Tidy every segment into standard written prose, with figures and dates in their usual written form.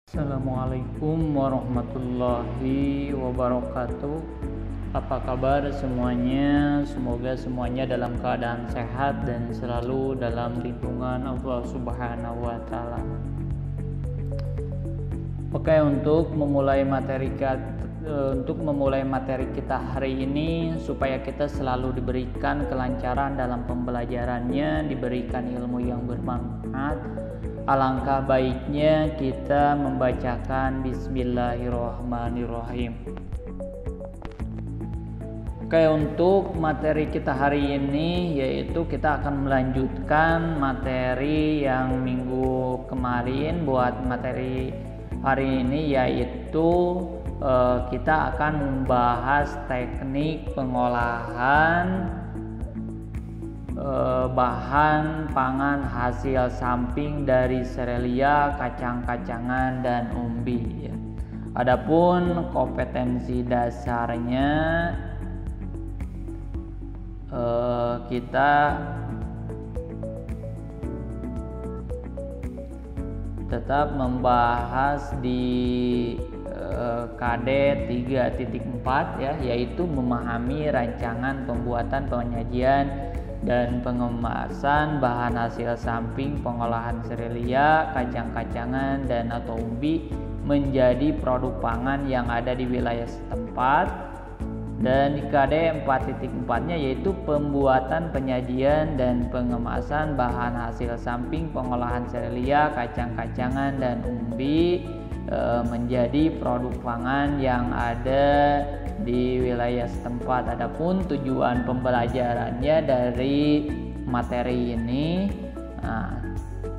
Assalamualaikum warahmatullahi wabarakatuh. Apa kabar semuanya? Semoga semuanya dalam keadaan sehat dan selalu dalam lindungan Allah Subhanahu wa taala. Oke, untuk memulai materi kita hari ini, supaya kita selalu diberikan kelancaran dalam pembelajarannya, diberikan ilmu yang bermanfaat, alangkah baiknya kita membacakan Bismillahirrahmanirrahim. Oke, untuk materi kita hari ini yaitu kita akan melanjutkan materi yang minggu kemarin. Buat materi hari ini yaitu kita akan membahas teknik pengolahan bahan pangan hasil samping dari serelia, kacang-kacangan, dan umbi. Adapun kompetensi dasarnya kita tetap membahas di KD 3.4 yaitu memahami rancangan pembuatan, penyajian, dan pengemasan bahan hasil samping pengolahan serelia, kacang-kacangan, dan atau umbi menjadi produk pangan yang ada di wilayah setempat. Dan di KD 4.4-nya yaitu pembuatan, penyajian, dan pengemasan bahan hasil samping pengolahan serelia, kacang-kacangan, dan umbi menjadi produk pangan yang ada di wilayah setempat. Adapun tujuan pembelajarannya dari materi ini,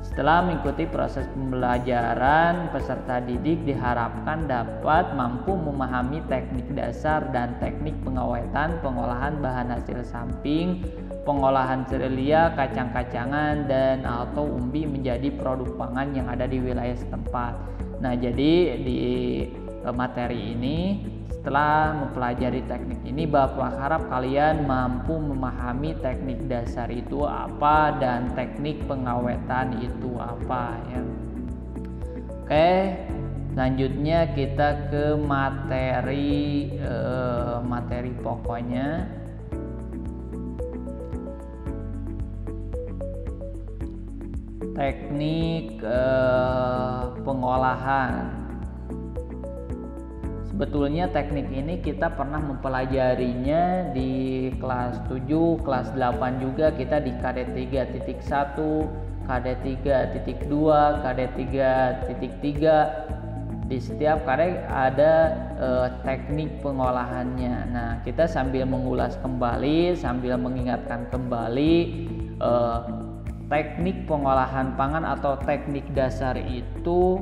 setelah mengikuti proses pembelajaran, peserta didik diharapkan dapat mampu memahami teknik dasar dan teknik pengawetan pengolahan bahan hasil samping pengolahan serelia, kacang-kacangan, dan atau umbi menjadi produk pangan yang ada di wilayah setempat. Nah, jadi di materi ini, setelah mempelajari teknik ini, Bapak harap kalian mampu memahami teknik dasar itu apa dan teknik pengawetan itu apa ya. Oke, selanjutnya kita ke materi pokoknya. Teknik pengolahan. Sebetulnya teknik ini kita pernah mempelajarinya di kelas 7, kelas 8 juga, kita di KD 3.1, KD 3.2, KD 3.3. Di setiap KD ada teknik pengolahannya. Nah, kita sambil mengulas kembali, sambil mengingatkan kembali, teknik pengolahan pangan atau teknik dasar itu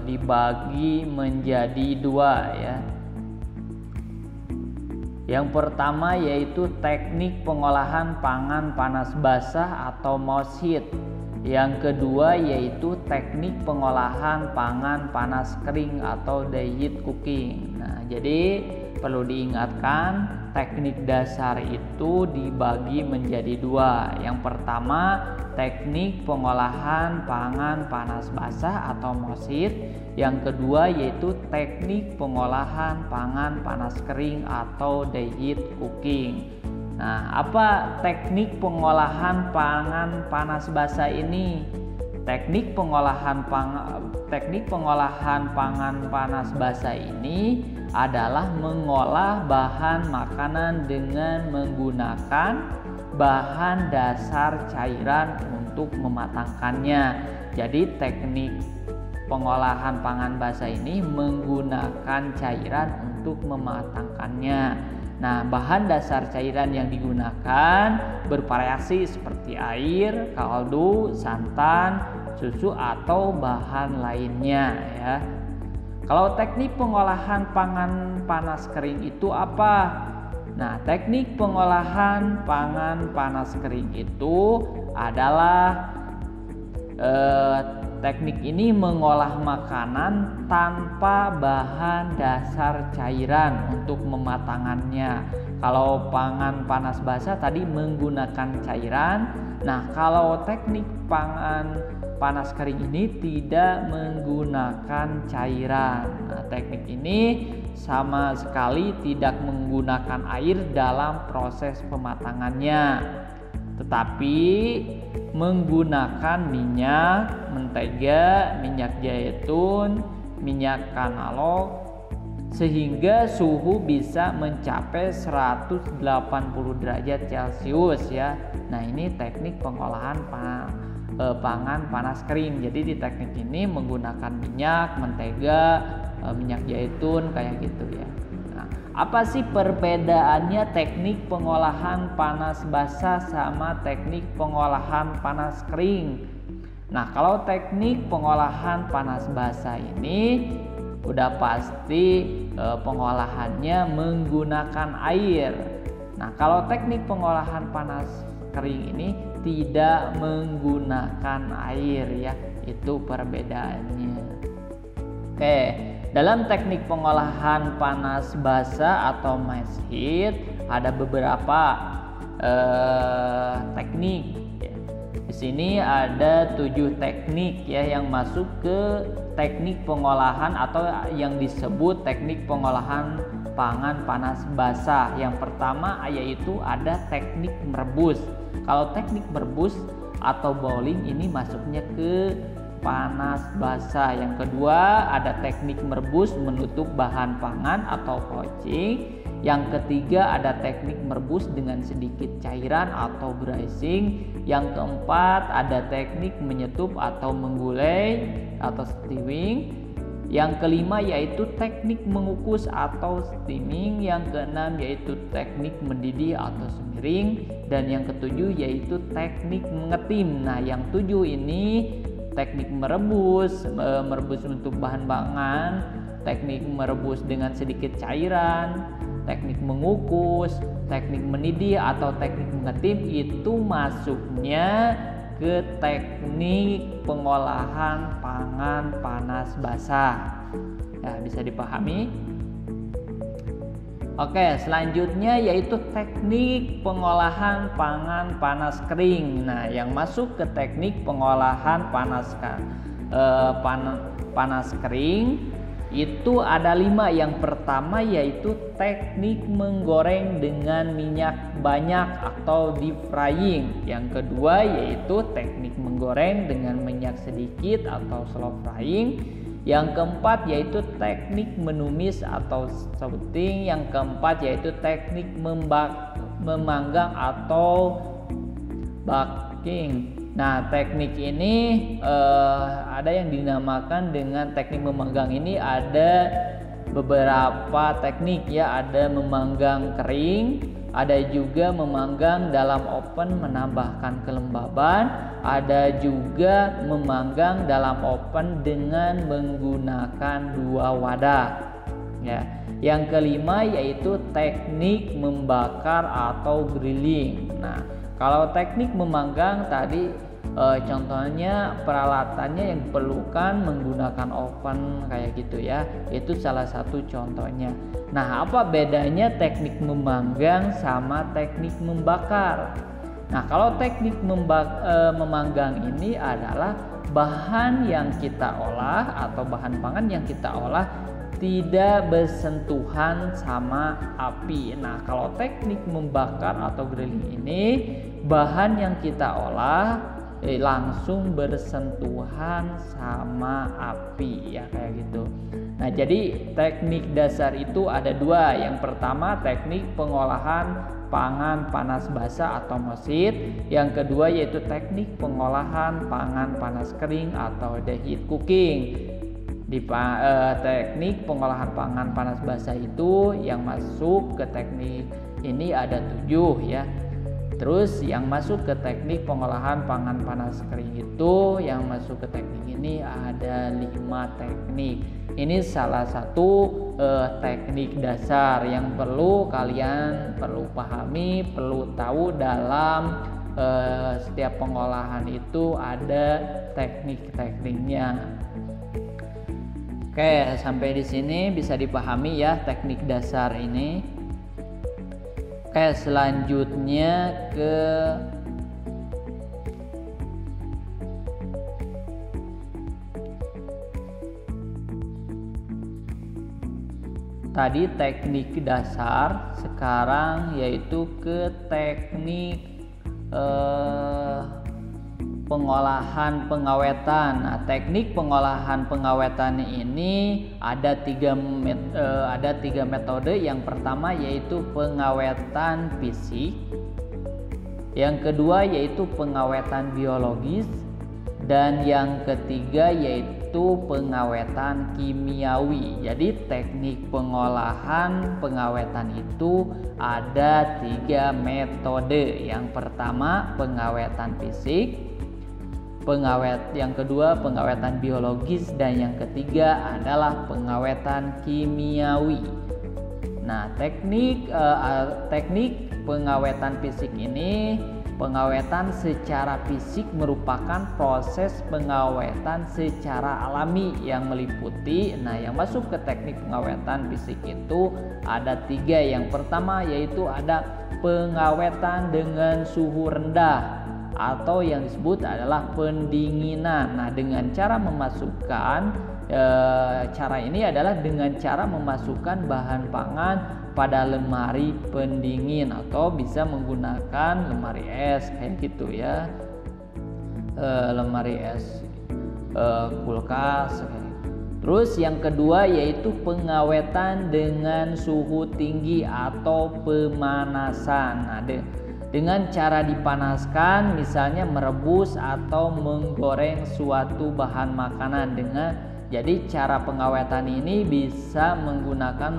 dibagi menjadi dua ya. Yang pertama yaitu teknik pengolahan pangan panas basah atau MOSHEET. Yang kedua yaitu teknik pengolahan pangan panas kering atau dehydrated cooking. Nah, jadi perlu diingatkan, teknik dasar itu dibagi menjadi dua. Yang pertama, teknik pengolahan pangan panas basah atau MOSHEET. Yang kedua yaitu teknik pengolahan pangan panas kering atau dehydrated cooking. Nah, apa teknik pengolahan pangan panas basah ini? Teknik pengolahan pangan panas basah ini adalah mengolah bahan makanan dengan menggunakan bahan dasar cairan untuk mematangkannya. Jadi teknik pengolahan pangan basah ini menggunakan cairan untuk mematangkannya. Nah, bahan dasar cairan yang digunakan bervariasi seperti air, kaldu, santan, susu, atau bahan lainnya ya. Kalau teknik pengolahan pangan panas kering itu apa? Nah, teknik pengolahan pangan panas kering itu adalah teknik ini mengolah makanan tanpa bahan dasar cairan untuk mematangannya. Kalau pangan panas basah tadi menggunakan cairan. Nah, kalau teknik pangan panas kering ini tidak menggunakan cairan. Nah, teknik ini sama sekali tidak menggunakan air dalam proses pematangannya, tetapi menggunakan minyak, mentega, minyak zaitun, minyak kanalok, sehingga suhu bisa mencapai 180 derajat Celcius ya. Nah, ini teknik pengolahan pangan panas kering. Jadi di teknik ini menggunakan minyak, mentega, minyak zaitun kayak gitu ya. Nah, apa sih perbedaannya teknik pengolahan panas basah sama teknik pengolahan panas kering? Nah, kalau teknik pengolahan panas basah ini udah pasti pengolahannya menggunakan air. Nah, kalau teknik pengolahan panas kering ini tidak menggunakan air ya. Itu perbedaannya. Oke, dalam teknik pengolahan panas basah atau mass heat ada beberapa teknik. Di sini ada 7 teknik ya yang masuk ke teknik pengolahan atau yang disebut teknik pengolahan pangan panas basah. Yang pertama yaitu ada teknik merebus. Kalau teknik merebus atau boiling ini masuknya ke panas basah. Yang kedua ada teknik merebus menutup bahan pangan atau poaching. Yang ketiga ada teknik merebus dengan sedikit cairan atau braising. Yang keempat ada teknik menyetup atau menggulai atau stewing. Yang kelima yaitu teknik mengukus atau steaming. Yang keenam yaitu teknik mendidih atau semiring. Dan yang ketujuh yaitu teknik mengetim. Nah, yang 7 ini teknik merebus, merebus untuk bahan pangan, teknik merebus dengan sedikit cairan, teknik mengukus, teknik mendidih atau teknik mengetim itu masuknya ke teknik pengolahan pangan panas basah. Ya, bisa dipahami? Oke, selanjutnya yaitu teknik pengolahan pangan panas kering. Nah, yang masuk ke teknik pengolahan panas kering itu ada 5. Yang pertama yaitu teknik menggoreng dengan minyak banyak atau deep frying. Yang kedua yaitu teknik menggoreng dengan minyak sedikit atau slow frying. Yang keempat yaitu teknik menumis atau sauteing. Yang keempat yaitu teknik memanggang atau baking. Nah, teknik ini ada yang dinamakan dengan teknik memanggang. Ini ada beberapa teknik ya, ada memanggang kering, ada juga memanggang dalam oven menambahkan kelembaban, ada juga memanggang dalam oven dengan menggunakan 2 wadah ya. Yang kelima yaitu teknik membakar atau grilling. Nah, kalau teknik memanggang tadi contohnya peralatannya yang diperlukan menggunakan oven kayak gitu ya. Itu salah satu contohnya. Nah, apa bedanya teknik memanggang sama teknik membakar? Nah, kalau teknik memanggang ini adalah bahan yang kita olah atau bahan pangan yang kita olah tidak bersentuhan sama api. Nah, kalau teknik membakar atau grilling ini bahan yang kita olah langsung bersentuhan sama api ya, kayak gitu. Nah, jadi teknik dasar itu ada 2. Yang pertama teknik pengolahan pangan panas basah atau mass heat. Yang kedua yaitu teknik pengolahan pangan panas kering atau the heat cooking. Di teknik pengolahan pangan panas basah itu yang masuk ke teknik ini ada 7 ya. Terus yang masuk ke teknik pengolahan pangan panas kering itu yang masuk ke teknik ini ada 5 teknik. Ini salah satu teknik dasar yang kalian perlu pahami, perlu tahu dalam setiap pengolahan itu ada teknik-tekniknya. Oke, sampai di sini bisa dipahami ya teknik dasar ini. Oke, selanjutnya ke tadi teknik dasar, sekarang yaitu ke teknik pengolahan pengawetan. Nah, teknik pengolahan pengawetan ini ada tiga metode. Yang pertama yaitu pengawetan fisik, yang kedua yaitu pengawetan biologis, dan yang ketiga yaitu pengawetan kimiawi. Jadi teknik pengolahan pengawetan itu ada 3 metode. Yang pertama pengawetan fisik, yang kedua pengawetan biologis, dan yang ketiga adalah pengawetan kimiawi. Nah, teknik pengawetan fisik ini, pengawetan secara fisik merupakan proses pengawetan secara alami yang meliputi, yang masuk ke teknik pengawetan fisik itu ada 3. Yang pertama yaitu ada pengawetan dengan suhu rendah atau yang disebut adalah pendinginan. Nah, dengan cara memasukkan cara ini adalah dengan cara memasukkan bahan pangan pada lemari pendingin atau bisa menggunakan lemari es kayak gitu ya, lemari es kulkas. Terus yang kedua yaitu pengawetan dengan suhu tinggi atau pemanasan. Nah, dengan cara dipanaskan, misalnya merebus atau menggoreng suatu bahan makanan. Jadi cara pengawetan ini bisa menggunakan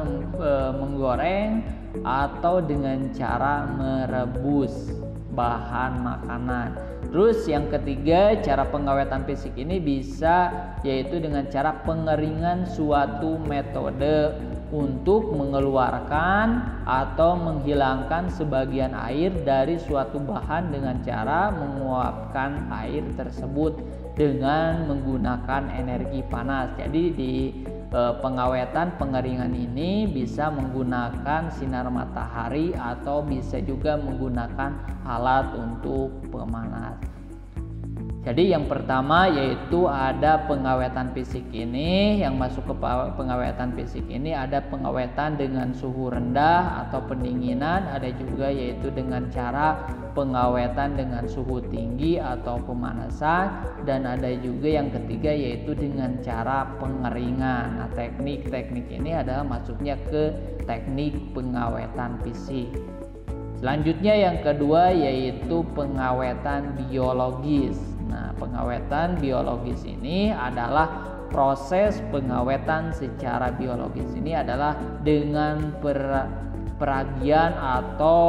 menggoreng atau dengan cara merebus bahan makanan. Terus yang ketiga, cara pengawetan fisik ini bisa yaitu dengan cara pengeringan, suatu metode untuk mengeluarkan atau menghilangkan sebagian air dari suatu bahan dengan cara menguapkan air tersebut dengan menggunakan energi panas. Jadi di pengeringan ini bisa menggunakan sinar matahari atau bisa juga menggunakan alat untuk pemanas. Jadi yang pertama yaitu ada pengawetan fisik ini. Yang masuk ke pengawetan fisik ini ada pengawetan dengan suhu rendah atau pendinginan, ada juga yaitu dengan cara pengawetan dengan suhu tinggi atau pemanasan, dan ada juga yang ketiga yaitu dengan cara pengeringan. Nah, teknik-teknik ini adalah masuknya ke teknik pengawetan fisik. Selanjutnya yang kedua yaitu pengawetan biologis. Nah, pengawetan biologis ini adalah proses pengawetan secara biologis. Ini adalah dengan peragian atau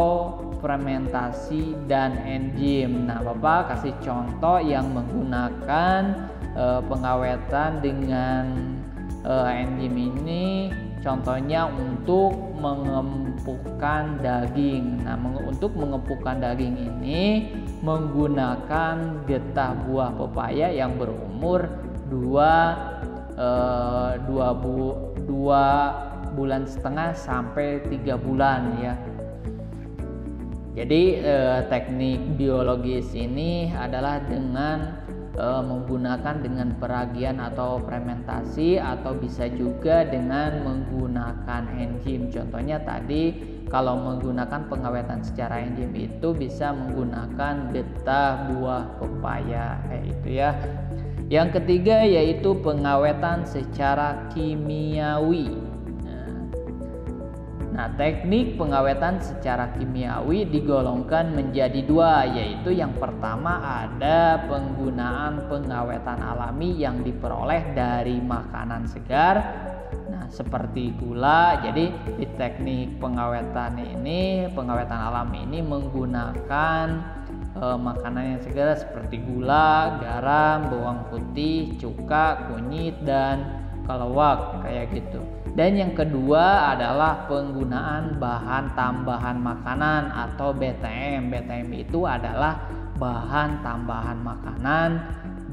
fermentasi dan enzim. Nah, Bapak kasih contoh yang menggunakan pengawetan dengan enzim ini. Contohnya untuk mengempukkan daging. Nah, untuk mengempukkan daging ini menggunakan getah buah pepaya yang berumur 2 bulan setengah sampai 3 bulan ya. Jadi teknik biologis ini adalah dengan menggunakan dengan peragian atau fermentasi, atau bisa juga dengan menggunakan enzim. Contohnya tadi kalau menggunakan pengawetan secara enzim itu bisa menggunakan getah buah pepaya kayak itu ya. Yang ketiga yaitu pengawetan secara kimiawi. Nah, teknik pengawetan secara kimiawi digolongkan menjadi 2, yaitu yang pertama ada penggunaan pengawetan alami yang diperoleh dari makanan segar. Nah, seperti gula. Jadi di teknik pengawetan alami ini menggunakan makanan yang segar seperti gula, garam, bawang putih, cuka, kunyit, dan kelewak kayak gitu. Dan yang kedua adalah penggunaan bahan tambahan makanan atau BTM. BTM itu adalah bahan tambahan makanan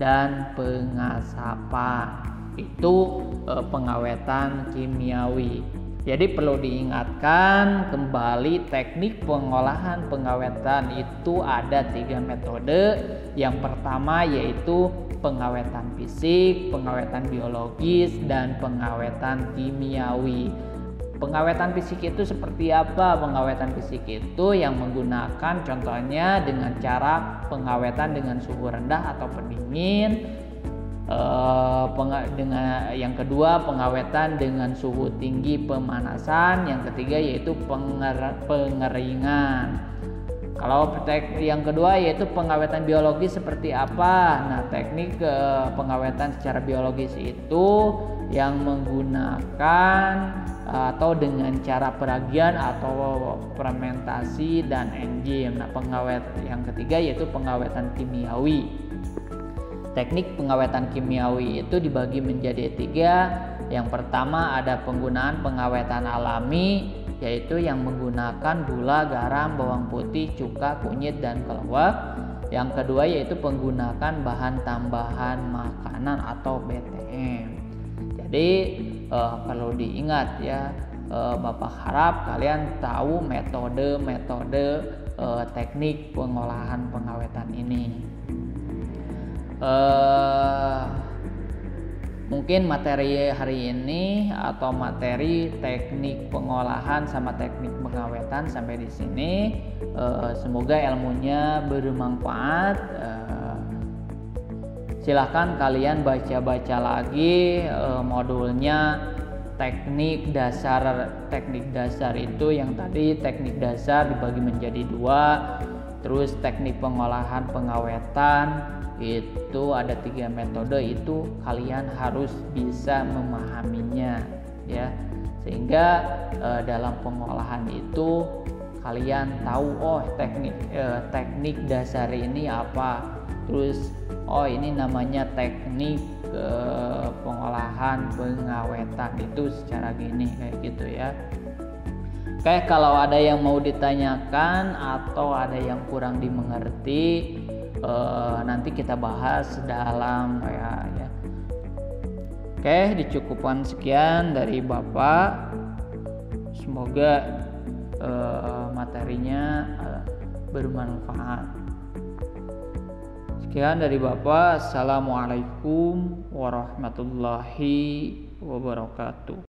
dan pengasapan. Itu pengawetan kimiawi. Jadi perlu diingatkan kembali, teknik pengolahan pengawetan itu ada 3 metode. Yang pertama yaitu pengawetan fisik, pengawetan biologis, dan pengawetan kimiawi. Pengawetan fisik itu seperti apa? Pengawetan fisik itu yang menggunakan contohnya dengan cara pengawetan dengan suhu rendah atau pendingin. Dengan yang kedua pengawetan dengan suhu tinggi pemanasan, yang ketiga yaitu pengeringan. Kalau yang kedua yaitu pengawetan biologis seperti apa? Nah, teknik pengawetan secara biologis itu yang menggunakan atau dengan cara peragian atau fermentasi dan enzim. Nah, pengawet yang ketiga yaitu pengawetan kimiawi. Teknik pengawetan kimiawi itu dibagi menjadi 3. Yang pertama ada penggunaan pengawetan alami, yaitu yang menggunakan gula, garam, bawang putih, cuka, kunyit, dan keluak. Yang kedua yaitu penggunaan bahan tambahan makanan atau BTM. Jadi perlu diingat ya, Bapak harap kalian tahu metode teknik pengolahan pengawetan ini. Mungkin materi hari ini atau materi teknik pengolahan sama teknik pengawetan sampai di sini. Semoga ilmunya bermanfaat. Silahkan kalian baca-baca lagi modulnya. Teknik dasar itu yang tadi teknik dasar dibagi menjadi 2. Terus teknik pengolahan pengawetan itu ada 3 metode, itu kalian harus bisa memahaminya ya, sehingga dalam pengolahan itu kalian tahu teknik dasar ini apa, terus ini namanya teknik pengolahan pengawetan itu secara gini kayak gitu ya. Oke, kalau ada yang mau ditanyakan atau ada yang kurang dimengerti, nanti kita bahas dalam ya. Oke, dicukupkan sekian dari Bapak. Semoga materinya bermanfaat. Sekian dari Bapak. Assalamualaikum warahmatullahi wabarakatuh.